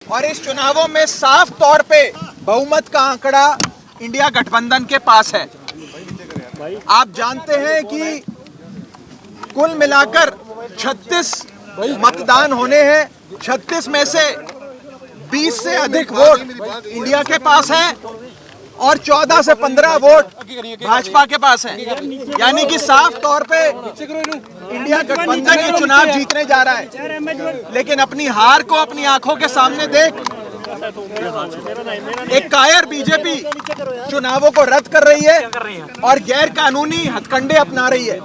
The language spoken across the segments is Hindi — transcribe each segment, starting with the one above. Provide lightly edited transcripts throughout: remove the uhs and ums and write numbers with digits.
और इस चुनावों में साफ तौर पे बहुमत का आंकड़ा इंडिया गठबंधन के पास है। आप जानते हैं कि कुल मिलाकर 36 मतदान होने हैं। 36 में से 20 से अधिक वोट इंडिया के पास है और 14 से 15 वोट भाजपा के पास है। यानी कि साफ तौर पे इंडिया गठबंधन ये चुनाव जीतने जा रहा है। लेकिन अपनी हार को अपनी आंखों के सामने देख एक कायर बीजेपी चुनावों को रद्द कर रही है और गैर कानूनी हथकंडे अपना रही है।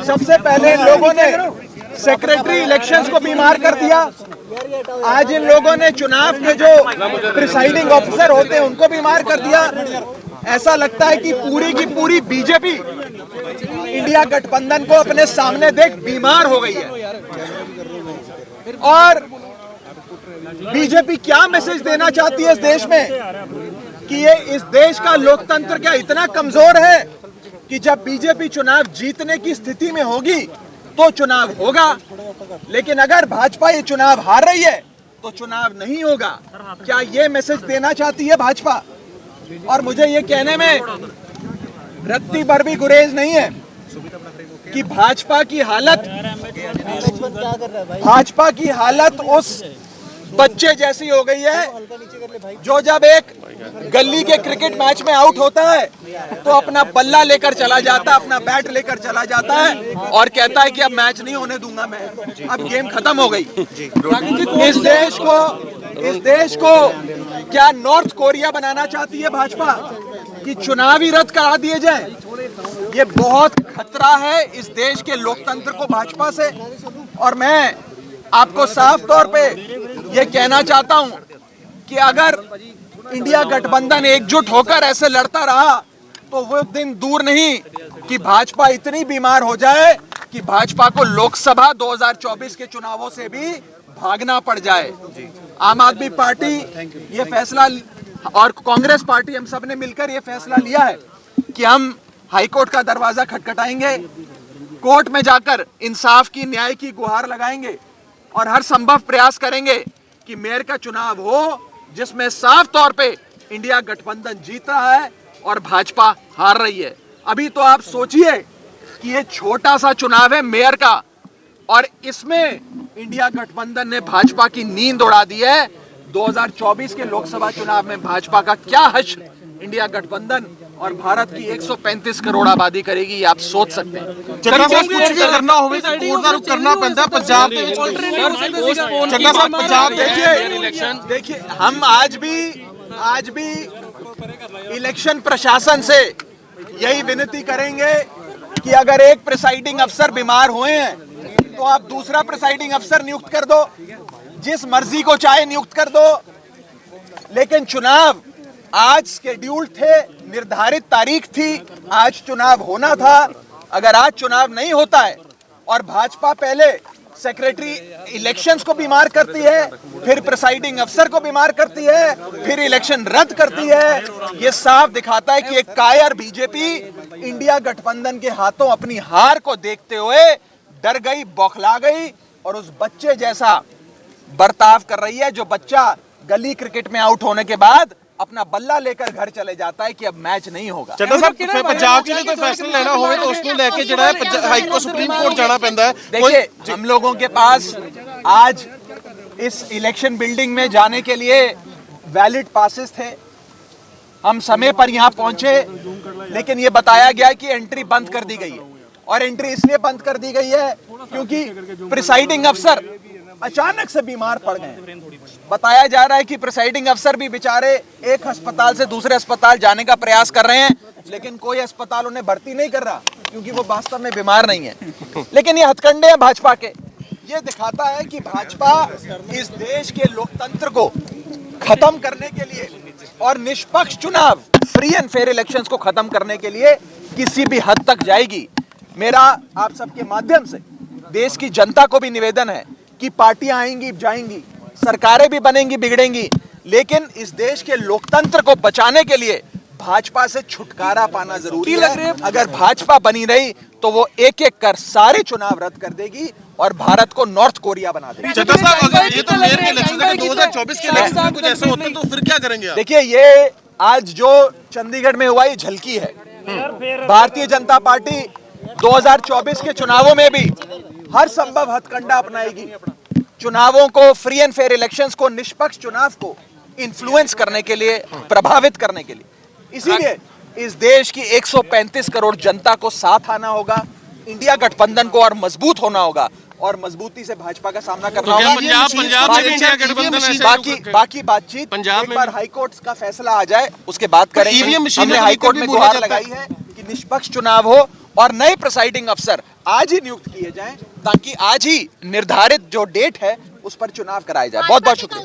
सबसे पहले इन लोगों ने सेक्रेटरी इलेक्शंस को बीमार कर दिया। आज इन लोगों ने चुनाव के जो प्रिसाइडिंग ऑफिसर होते हैं उनको बीमार कर दिया। ऐसा लगता है कि पूरी की पूरी बीजेपी इंडिया गठबंधन को अपने सामने देख बीमार हो गई है। और बीजेपी क्या मैसेज देना चाहती है इस देश में कि ये इस देश का लोकतंत्र क्या इतना कमजोर है कि जब बीजेपी चुनाव जीतने की स्थिति में होगी तो चुनाव होगा, लेकिन अगर भाजपा ये चुनाव हार रही है तो चुनाव नहीं होगा। क्या ये मैसेज देना चाहती है भाजपा? और मुझे ये कहने में रत्ती भर भी गुरेज नहीं है कि भाजपा की हालत उस बच्चे जैसी हो गई है जो जब एक गली के क्रिकेट मैच में आउट होता है तो अपना बल्ला लेकर चला जाता है, अपना बैट लेकर चला जाता है और कहता है कि अब मैच नहीं होने दूंगा मैं, अब गेम खत्म हो गई। इस देश को क्या नॉर्थ कोरिया बनाना चाहती है भाजपा कि चुनाव ही रद्द करा दिए जाए? ये बहुत खतरा है इस देश के लोकतंत्र को भाजपा से। और मैं आपको साफ तौर पे ये कहना चाहता हूं कि अगर इंडिया गठबंधन एकजुट होकर ऐसे लड़ता रहा तो वो दिन दूर नहीं कि भाजपा इतनी बीमार हो जाए कि भाजपा को लोकसभा 2024 के चुनावों से भी भागना पड़ जाए। आम आदमी पार्टी ये फैसला और कांग्रेस पार्टी हम सब ने मिलकर ये फैसला लिया है कि हम हाईकोर्ट का दरवाजा खटखटाएंगे, कोर्ट में जाकर इंसाफ की, न्याय की गुहार लगाएंगे और हर संभव प्रयास करेंगे कि मेयर का चुनाव हो जिसमें साफ तौर पे इंडिया गठबंधन जीत रहा है और भाजपा हार रही है। अभी तो आप सोचिए कि ये छोटा सा चुनाव है मेयर का और इसमें इंडिया गठबंधन ने भाजपा की नींद उड़ा दी है। 2024 के लोकसभा चुनाव में भाजपा का क्या हश्र इंडिया गठबंधन और भारत की 135 करोड़ आबादी करेगी, ये आप सोच सकते हैं। चन्ना साहब कुछ भी करना होवे तो कोर्ट ਦਾ रुख करना ਪੈਂਦਾ पंजाब ਦੇ ਵਿੱਚ। चन्ना साहब पंजाब देखिए हम आज भी इलेक्शन प्रशासन से यही विनती करेंगे कि अगर एक प्रिसाइडिंग अफसर बीमार हुए हैं तो आप दूसरा प्रिसाइडिंग अफसर नियुक्त कर दो, जिस मर्जी को चाहे नियुक्त कर दो। लेकिन चुनाव आज शेड्यूल्ड थे, निर्धारित तारीख थी, आज चुनाव होना था। अगर आज चुनाव नहीं होता है और भाजपा पहले सेक्रेटरी इलेक्शंस को बीमार करती है, फिर प्रिसाइडिंग अफसर को बीमार करती है, फिर इलेक्शन रद्द करती है, ये साफ दिखाता है कि एक कायर बीजेपी इंडिया गठबंधन के हाथों अपनी हार को देखते हुए डर गई, बौखला गई और उस बच्चे जैसा बर्ताव कर रही है जो बच्चा गली क्रिकेट में आउट होने के बाद अपना बल्ला लेकर घर चले जाता है कि अब मैच नहीं होगा। चन्ना साहब पंजाब ਚ कोई फैसला लेना होवे तो उसको लेके ਜਿਹੜਾ ਹੈ हाई कोर्ट सुप्रीम कोर्ट जाना पैंदा है। देखिए हम लोगों के पास आज इस इलेक्शन बिल्डिंग में जाने के लिए वैलिड पासेस थे। हम समय पर यहाँ पहुंचे, लेकिन ये बताया गया कि एंट्री बंद कर दी गई है और एंट्री इसलिए बंद कर दी गई है क्योंकि प्रिसाइडिंग अफसर अचानक से बीमार पड़ गए। बताया जा रहा है कि प्रिसाइडिंग अफसर भी बेचारे एक अस्पताल से दूसरे अस्पताल जाने का प्रयास कर रहे हैं, लेकिन कोई अस्पताल उन्हें भर्ती नहीं कर रहा क्योंकि वो वास्तव में बीमार नहीं है। लेकिन ये हथकंडे हैं भाजपा के। ये दिखाता है कि भाजपा इस देश के लोकतंत्र को खत्म करने के लिए और निष्पक्ष चुनाव, फ्री एंड फेयर इलेक्शंस को खत्म करने के लिए किसी भी हद तक जाएगी। मेरा आप सबके माध्यम से देश की जनता को भी निवेदन है कि पार्टियां आएंगी जाएंगी, सरकारें भी बनेंगी बिगड़ेंगी, लेकिन इस देश के लोकतंत्र को बचाने के लिए भाजपा से छुटकारा पाना जरूरी है। अगर भाजपा बनी रही तो वो एक एक कर सारे चुनाव रद्द कर देगी और भारत को नॉर्थ कोरिया बना देगी। चड्ढा साहब, अगर ये तो मेयर के इलेक्शन है, 2024 के इलेक्शन में कुछ ऐसा होता है तो फिर क्या करेंगे आप? देखिए, ये आज जो चंडीगढ़ में हुआ ये झलकी है। भारतीय जनता पार्टी 2024 के चुनावों में भी हर संभव हथकंडा अपनाएगी। चुनावों को, फ्री एंड फेयर इलेक्शंस को, निष्पक्ष चुनाव को इन्फ्लुएंस करने के लिए, प्रभावित करने के लिए, इसीलिए इस देश की 135 करोड़ जनता को साथ आना होगा, इंडिया गठबंधन को और मजबूत होना होगा और मजबूती से भाजपा का सामना करना होगा। पंजाब में भी इंडिया गठबंधन ऐसे बाकी बातचीत पंजाब एक में बार हाईकोर्ट का फैसला आ जाए उसके बाद करेंगे। ईवीएम मशीन हमने में हाईकोर्ट में बोला गुहार जाता लगाई है कि निष्पक्ष चुनाव हो और नए प्रिसाइडिंग अफसर आज ही नियुक्त किए जाएं ताकि आज ही निर्धारित जो डेट है उस पर चुनाव कराया जाए। बहुत बहुत शुक्रिया।